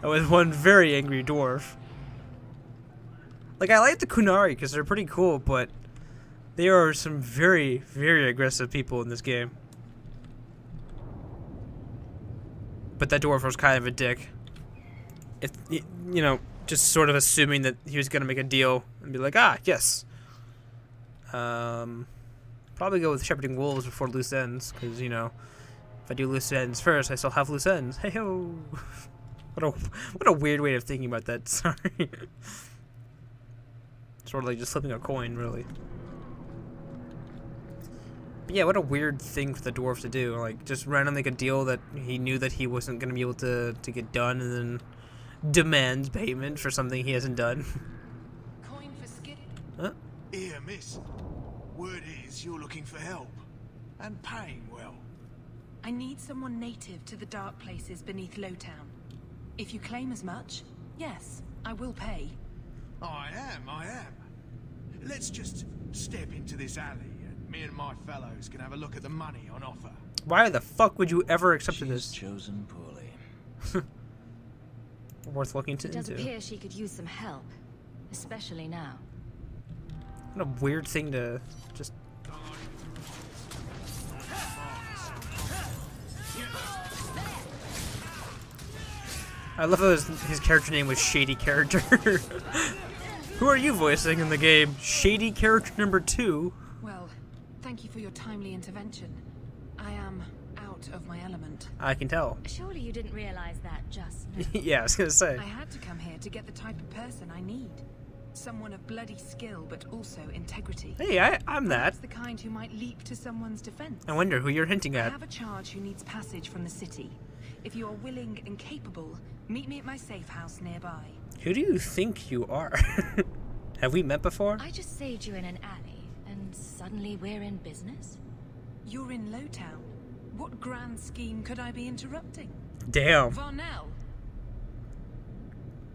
was one very angry dwarf. Like, I like the Qunari because they're pretty cool, but there are some very, very aggressive people in this game. But that dwarf was kind of a dick. If, you know, just sort of assuming that he was going to make a deal and be like, ah, yes. Probably go with shepherding wolves before loose ends, because, you know, if I do loose ends first, I still have loose ends. Hey-ho! What a weird way of thinking about that, sorry. Sort of like just flipping a coin, really. But yeah, what a weird thing for the dwarf to do. Like, just randomly make a deal that he knew that he wasn't going to be able to get done, and then demand payment for something he hasn't done. Coin for Sketchy. Huh? Here, miss. Word is you're looking for help. And paying well. I need someone native to the dark places beneath Lowtown. If you claim as much, yes, I will pay. I am. Let's just step into this alley, and me and my fellows can have a look at the money on offer. Why the fuck would you ever accept She's this? chosen poorly. Worth looking It does into. appear she could use some help, especially now. What a weird thing to just... I love how his character name was Shady Character. Who are you voicing in the game? Shady Character number 2? Well, thank you for your timely intervention. I am out of my element. I can tell. Surely you didn't realize that just now. Yeah, I was gonna say. I had to come here to get the type of person I need. Someone of bloody skill, but also integrity. Hey, I'm that. That's the kind who might leap to someone's defense. I wonder who you're hinting I at. have a charge who needs passage from the city. If you are willing and capable, meet me at my safe house nearby. Who do you think you are? Have we met before? I just saved you in an alley, and suddenly we're in business? You're in Lowtown. What grand scheme could I be interrupting? Damn. Varnell,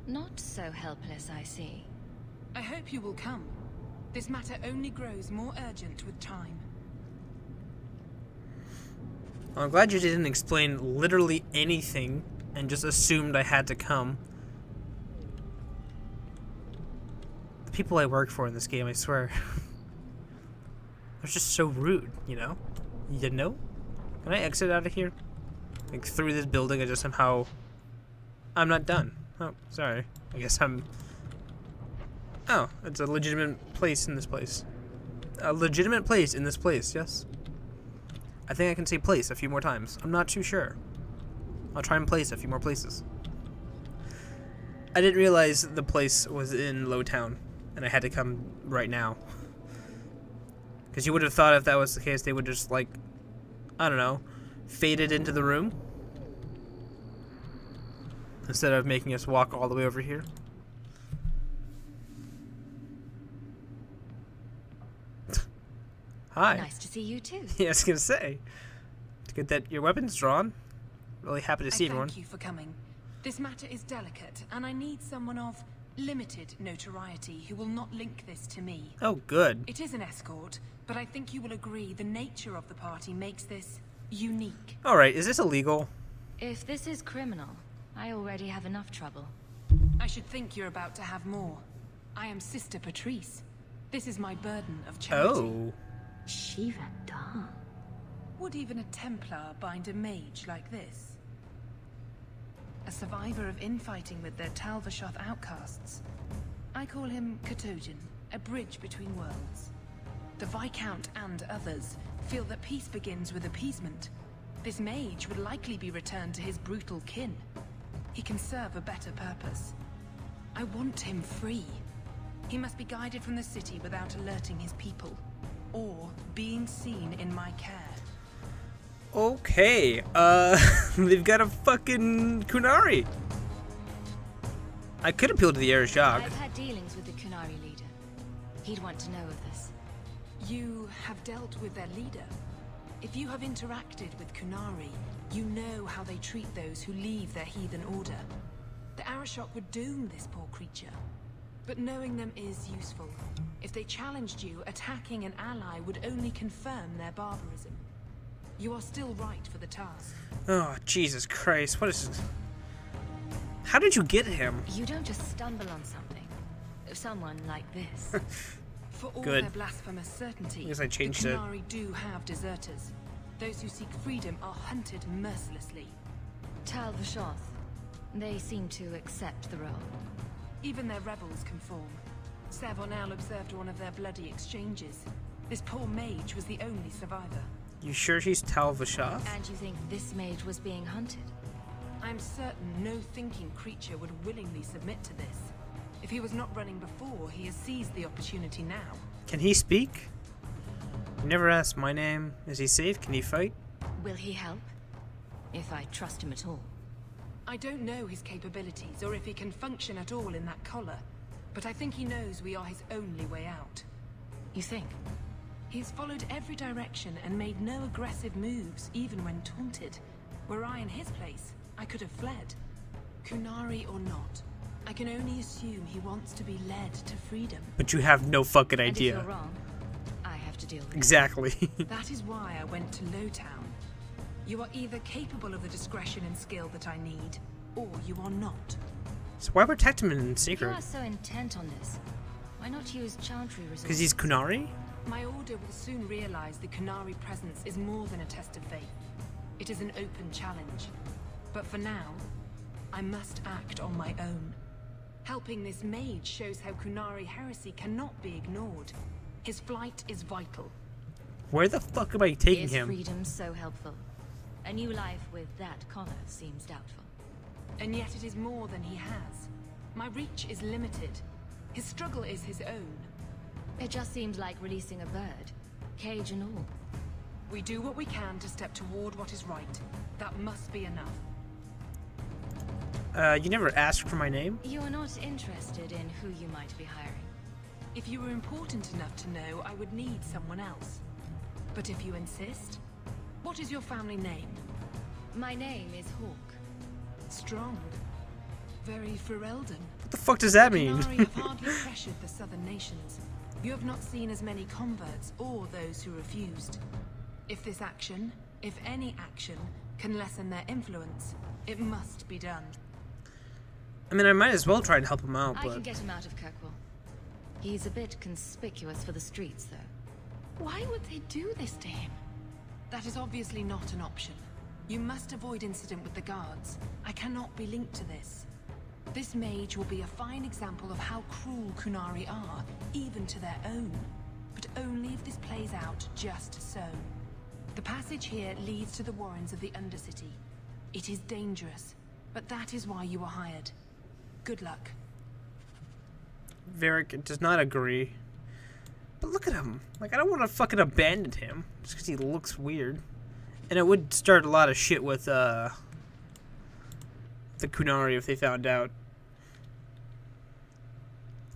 Not so helpless, I see. I hope you will come. This matter only grows more urgent with time. Well, I'm glad you didn't explain literally anything and just assumed I had to come. The people I work for in this game, I swear. They're just so rude, you know? You know? Can I exit out of here? Like, through this building, I just somehow... I'm not done. Oh, sorry. I guess I'm... Oh, it's a legitimate place in this place. A legitimate place in this place, yes? I think I can say place a few more times. I'm not too sure. I'll try and place a few more places. I didn't realize the place was in Lowtown, and I had to come right now. Because you would have thought if that was the case, they would just, like, I don't know, faded into the room. Instead of making us walk all the way over here. Hi. Nice to see you too. Yeah, I was gonna say. It's good that your weapon's drawn. Really happy to see everyone. Thank you for coming. This matter is delicate, and I need someone of limited notoriety who will not link this to me. Oh, good. It is an escort, but I think you will agree the nature of the party makes this unique. Alright, is this illegal? If this is criminal, I already have enough trouble. I should think you're about to have more. I am Sister Patrice. This is my burden of charity. Oh. Shiva Dam. Would even a Templar bind a mage like this? A survivor of infighting with their Talvashoth outcasts. I call him Katojan, a bridge between worlds. The Viscount and others feel that peace begins with appeasement. This mage would likely be returned to his brutal kin. He can serve a better purpose. I want him free. He must be guided from the city without alerting his people, or being seen in my care. Okay, they've got a fucking Qunari. I could appeal to the Arishok. I've had dealings with the Qunari leader. He'd want to know of this. You have dealt with their leader. If you have interacted with Qunari, you know how they treat those who leave their heathen order. The Arishok would doom this poor creature. But knowing them is useful. If they challenged you, attacking an ally would only confirm their barbarism. You are still right for the task. Oh, Jesus Christ, what is this? How did you get him? You don't just stumble on something. Someone like this. For all Good. their blasphemous certainty, I guess I changed the it. Qunari do have deserters. Those who seek freedom are hunted mercilessly. Tal Vashoth. They seem to accept the role. Even their rebels conform. Savonal observed one of their bloody exchanges. This poor mage was the only survivor. You sure she's Tal Vashoth? And you think this mage was being hunted? I'm certain no thinking creature would willingly submit to this. If he was not running before, he has seized the opportunity now. Can he speak? You never asked my name. Is he safe? Can he fight? Will he help? If I trust him at all. I don't know his capabilities or if he can function at all in that collar, but I think he knows we are his only way out. You think? He's followed every direction and made no aggressive moves, even when taunted. Were I in his place, I could have fled. Qunari or not, I can only assume he wants to be led to freedom. But you have no fucking And if idea. you're wrong, I have to deal with it. Exactly. That is why I went to Lowtown. You are either capable of the discretion and skill that I need, or you are not. So why protect him in If you secret? are so intent on this, why not use Chantry resources? Because he's Qunari? My order will soon realize the Qunari presence is more than a test of faith. It is an open challenge. But for now, I must act on my own. Helping this mage shows how Qunari heresy cannot be ignored. His flight is vital. Where the fuck am I taking Is him? freedom so helpful? A new life with that collar seems doubtful. And yet it is more than he has. My reach is limited. His struggle is his own. It just seems like releasing a bird, cage and all. We do what we can to step toward what is right. That must be enough. You never asked for my name? You are not interested in who you might be hiring. If you were important enough to know, I would need someone else. But if you insist, what is your family name? My name is Hawk. Strong. Very Ferelden. What the fuck does that mean? Qunari have hardly pressured the southern nations. You have not seen as many converts or those who refused. If this action, if any action, can lessen their influence, it must be done. I mean, I might as well try and help him out, I can but... get him out of Kirkwall. He's a bit conspicuous for the streets, though. Why would they do this to him? That is obviously not an option. You must avoid incident with the guards. I cannot be linked to this. This mage will be a fine example of how cruel Qunari are, even to their own. But only if this plays out just so. The passage here leads to the warrens of the Undercity. It is dangerous, but that is why you were hired. Good luck. Varric does not agree. But look at him. Like, I don't want to fucking abandon him just because he looks weird. And it would start a lot of shit with, the Qunari if they found out.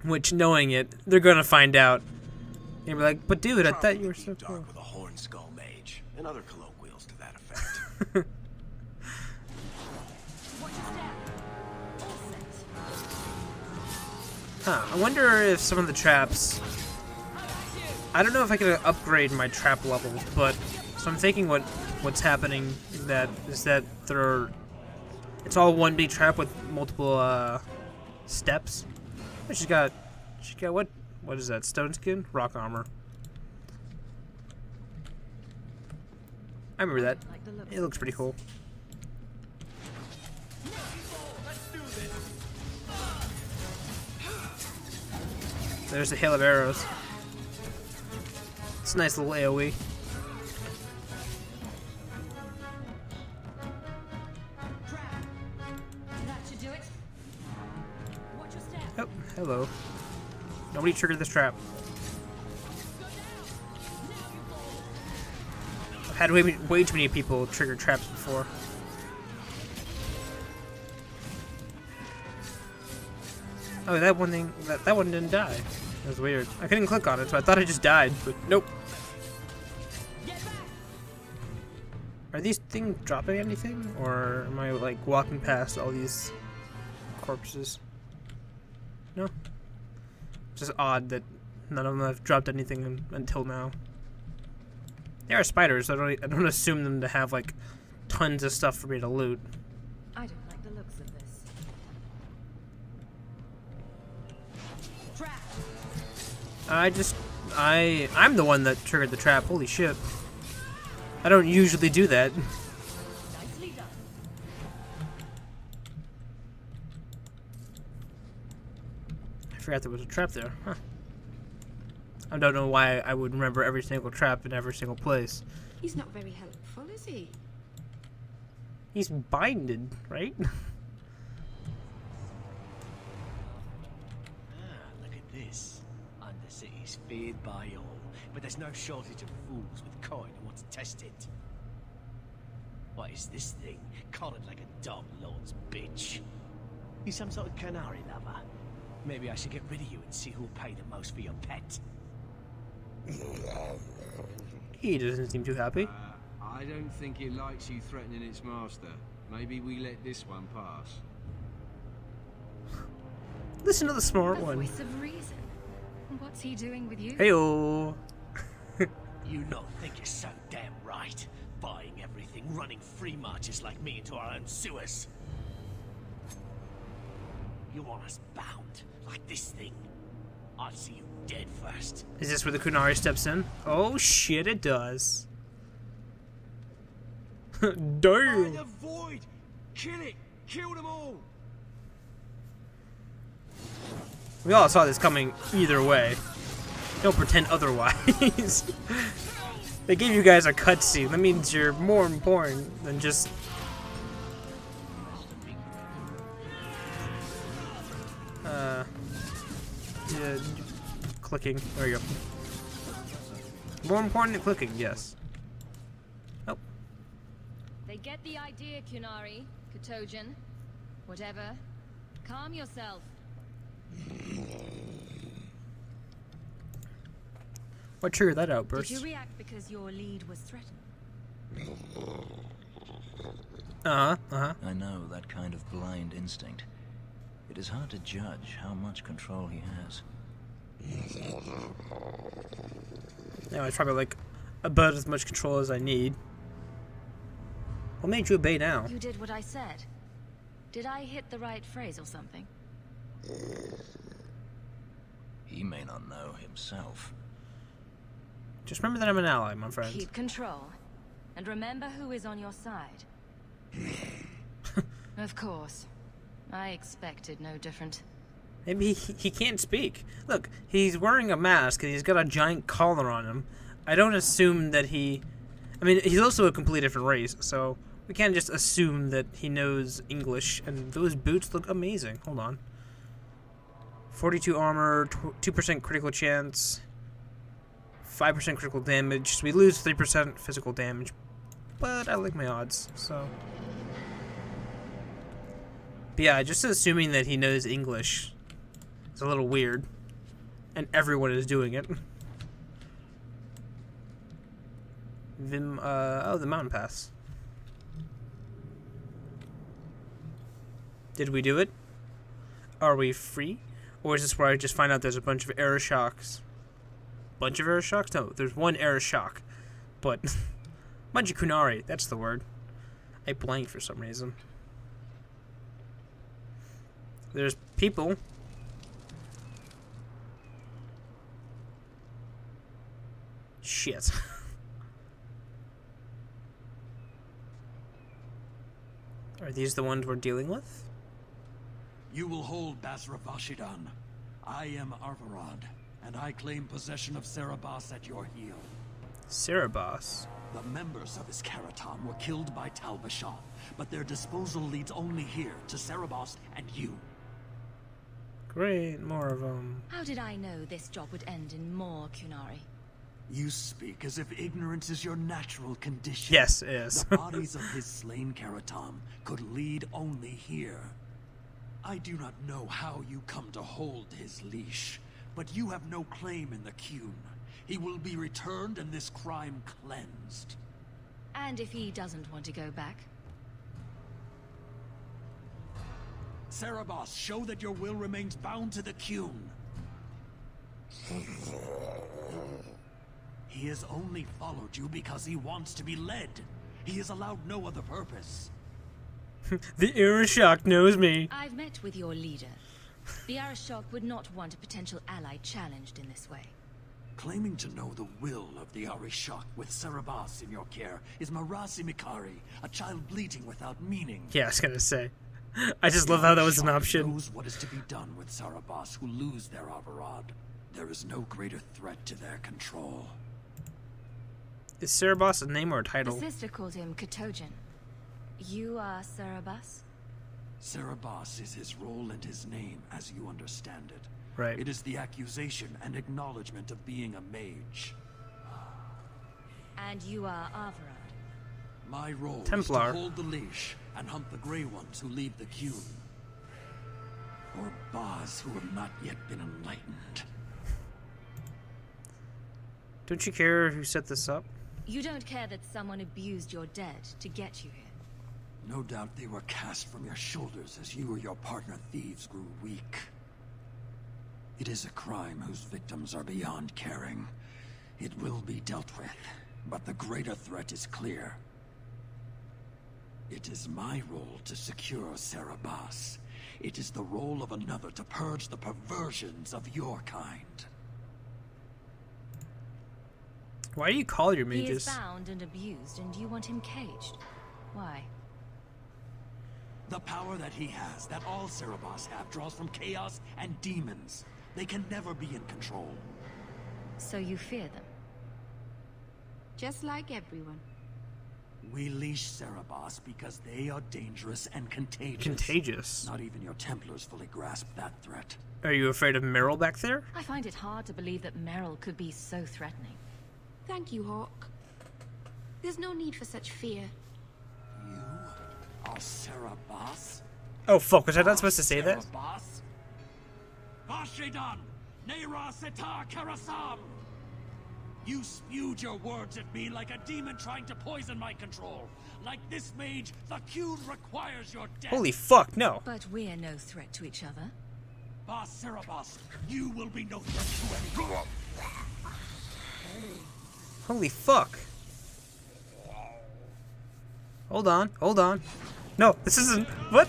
Which, knowing it, they're gonna find out. And be like, but dude, I thought you were so cool. Dark with a horn skull mage and other colloquials to that effect. Huh, I wonder if some of the traps... I don't know if I can upgrade my trap levels, but... So I'm thinking what's happening is that it's all one big trap with multiple, steps. She got what is that? Stone skin? Rock armor. I remember that. It looks pretty cool. There's the hail of arrows. It's a nice little AoE. Oh, hello. Nobody triggered this trap. I've had way too many people trigger traps before. Oh, that one thing, that one didn't die. That was weird. I couldn't click on it, so I thought I just died, but nope. Are these things dropping anything? Or am I, like, walking past all these corpses? No? It's just odd that none of them have dropped anything until now. They are spiders, so I don't assume them to have, like, tons of stuff for me to loot. I don't like the looks of this. I'm the one that triggered the trap. Holy shit. I don't usually do that. Nicely done. I forgot there was a trap there. Huh. I don't know why I would remember every single trap in every single place. He's not very helpful, is he? He's binded, right? Ah, look at this. Undercity's feared by all, but there's no shortage of fools with coin who want to test it. What is this thing? Collared like a dog lord's bitch. You some sort of Qunari lover? Maybe I should get rid of you and see who'll pay the most for your pet. He doesn't seem too happy. I don't think it likes you threatening its master. Maybe we let this one pass. Listen to the smart The one. voice of reason. What's he doing with you? Heyo. You not think you're so damn right? Buying everything, running free marches like me into our own sewers. You want us bound, like this thing? I'll see you dead first. Is this where the Qunari steps in? Oh shit, it does. By Damn. the void! Kill it! Kill them all! We all saw this coming either way. Don't pretend otherwise. They gave you guys a cutscene. That means you're more important than just... yeah, clicking. There we go. More important than clicking, yes. Oh. They get the idea, Qunari, Katojan. Whatever. Calm yourself. What triggered that Did outburst? you react because your lead was threatened? I know that kind of blind instinct. It is hard to judge how much control he has. Now it's probably like about as much control as I need. What made you obey now? You did what I said. Did I hit the right phrase or something? He may not know himself. Just remember that I'm an ally, my friend. Keep control. And remember who is on your side. Of course. I expected no different. Maybe he can't speak. Look, he's wearing a mask and he's got a giant collar on him. I don't assume that he... I mean, he's also a completely different race, so we can't just assume that he knows English. And those boots look amazing. Hold on. 42 armor, 2% critical chance, 5% critical damage. So we lose 3% physical damage. But I like my odds, so... But yeah, just assuming that he knows English is a little weird. And everyone is doing it. Oh, the mountain pass. Did we do it? Are we free? Or is this where I just find out there's a bunch of Arishok's? Bunch of Arishok's? No, there's one Arishok. But, bunch of Qunari, that's the word. I blanked for some reason. There's people. Shit. Are these the ones we're dealing with? You will hold Basravashidan. I am Arvarad, and I claim possession of Cerebos at your heel. Cerebos. The members of his Karatam were killed by Talbashah, but their disposal leads only here, to Cerebos and you. Great, more of them. How did I know this job would end in more Qunari? You speak as if ignorance is your natural condition. Yes, it is. The bodies of his slain Karatam could lead only here. I do not know how you come to hold his leash, but you have no claim in the Qun. He will be returned and this crime cleansed. And if he doesn't want to go back? Cerebos, show that your will remains bound to the Qun. He has only followed you because he wants to be led. He has allowed no other purpose. The Arishok knows me. I've met with your leader. The Arishok would not want a potential ally challenged in this way. Claiming to know the will of the Arishok with Cerebas in your care is Marasi Mikari, a child bleating without meaning. Yeah, I was gonna say. I just love how that was an Arishok option. knows what is to be done with Cerebas who lose their Avarad. There is no greater threat to their control. Is Cerebas a name or a The title? sister called him Katojin. You are Cerebas? Cerebas is his role and his name, as you understand it. Right. It is the accusation and acknowledgement of being a mage. And you are Avarad. My role Templar. is to hold the leash and hunt the Grey Ones who leave the Qun. Or Baz who have not yet been enlightened. Don't you care who set this up? You don't care that someone abused your dead to get you here. No doubt they were cast from your shoulders as you or your partner thieves grew weak. It is a crime whose victims are beyond caring. It will be dealt with, but the greater threat is clear. It is my role to secure Cerebas. It is the role of another to purge the perversions of your kind. Why do you call your He is mages? bound and abused, and you want him caged. Why? The power that he has, that all Cerebas have, draws from chaos and demons. They can never be in control. So you fear them? Just like everyone. We leash Cerebas because they are dangerous and contagious. Contagious. Not even your Templars fully grasp that threat. Are you afraid of Meryl back there? I find it hard to believe that Meryl could be so threatening. Thank you, Hawk. There's no need for such fear. You are Cerebas? Oh fuck, was I not supposed to say that? Cerebas? Vashidan! Neira Setar Karasam! You spewed your words at me like a demon trying to poison my control. Like this mage, the Qun requires your death. Holy fuck, no. But we're no threat to each other. Bas Cerebas, you will be no threat to anyone. Holy fuck. Hold on, hold on. No, this isn't. What?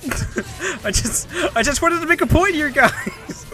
I just wanted to make a point here, guys.